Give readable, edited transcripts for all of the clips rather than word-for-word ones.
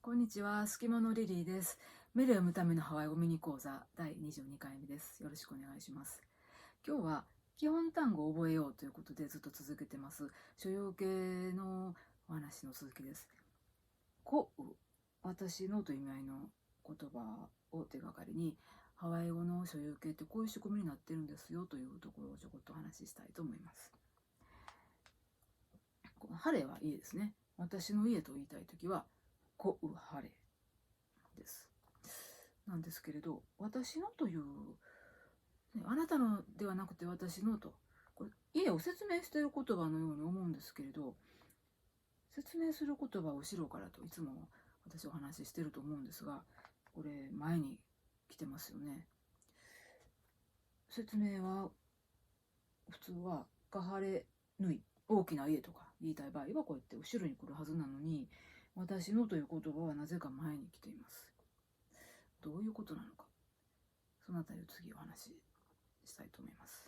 こんにちは、すきものリリーです。目で読むためのハワイ語ミニ講座第22回目です。よろしくお願いします。今日は基本単語を覚えようということでずっと続けてます。所有形のお話の続きです。こう、私のという意味合いの言葉を手がかりに、ハワイ語の所有形ってこういう仕組みになってるんですよというところをちょこっとお話ししたいと思います。この晴れは家ですね。私の家と言いたいときは、こう晴れです。なんですけれど、私のという、ね、あなたのではなくて私のと、これ家を説明している言葉のように思うんですけれど、説明する言葉を後ろからといつも私お話ししてると思うんですが、これ前に来てますよね。説明は普通はカハレヌイ、大きな家とか言いたい場合はこうやって後ろに来るはずなのに、私のという言葉はなぜか前に来ています。どういうことなのか、そのあたりを次お話ししたいと思います。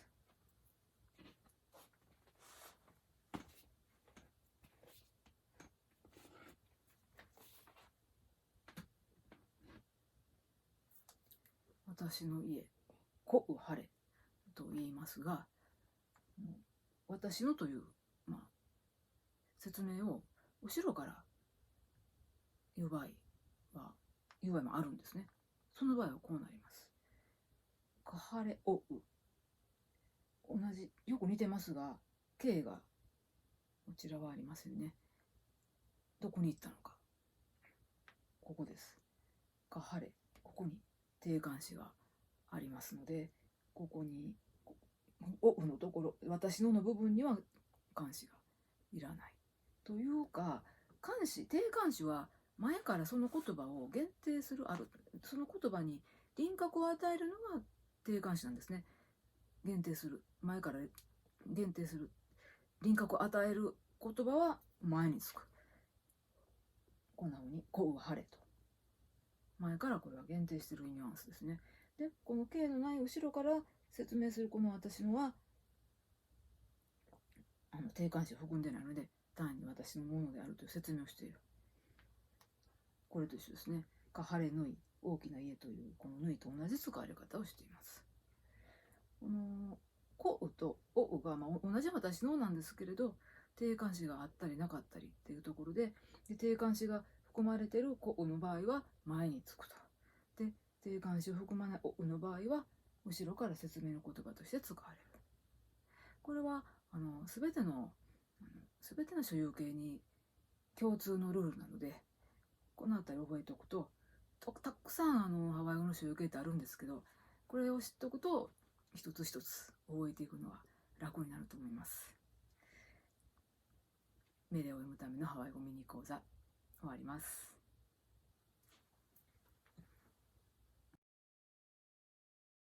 私の家、こう晴れと言いますが、私のという、説明を後ろから言う場合もあるんですね。その場合はこうなります。かはれおう。同じ、よく似てますが、K がこちらはありませんね。どこに行ったのか。ここです。かはれ。ここに定冠詞がありますので、ここにおのところ、私の部分には冠詞がいらないというか、定冠詞は前からその言葉を限定する、その言葉に輪郭を与えるのが定冠詞なんですね。限定する、前から限定する、輪郭を与える言葉は前につく。こんな風にこう晴れと前からこれは限定しているニュアンスですね。で、この K のない後ろから説明するこの私のは定冠詞を含んでないので、単に私のものであるという説明をしている。これと一緒ですね。かはれぬい、大きな家というこのぬいと同じ使われ方をしています。このこうとおうが、同じ私のなんですけれど、定冠詞があったりなかったりっていうところで、定冠詞が含まれているこうの場合は前につくと。で、定冠詞を含まないおうの場合は後ろから説明の言葉として使われる。これは全ての所有形に共通のルールなので、この辺り覚えておくと、たくさんハワイ語の所有形ってあるんですけど、これを知っておくと一つ一つ覚えていくのは楽になると思います。目で読むためのハワイ語ミニ講座終わります。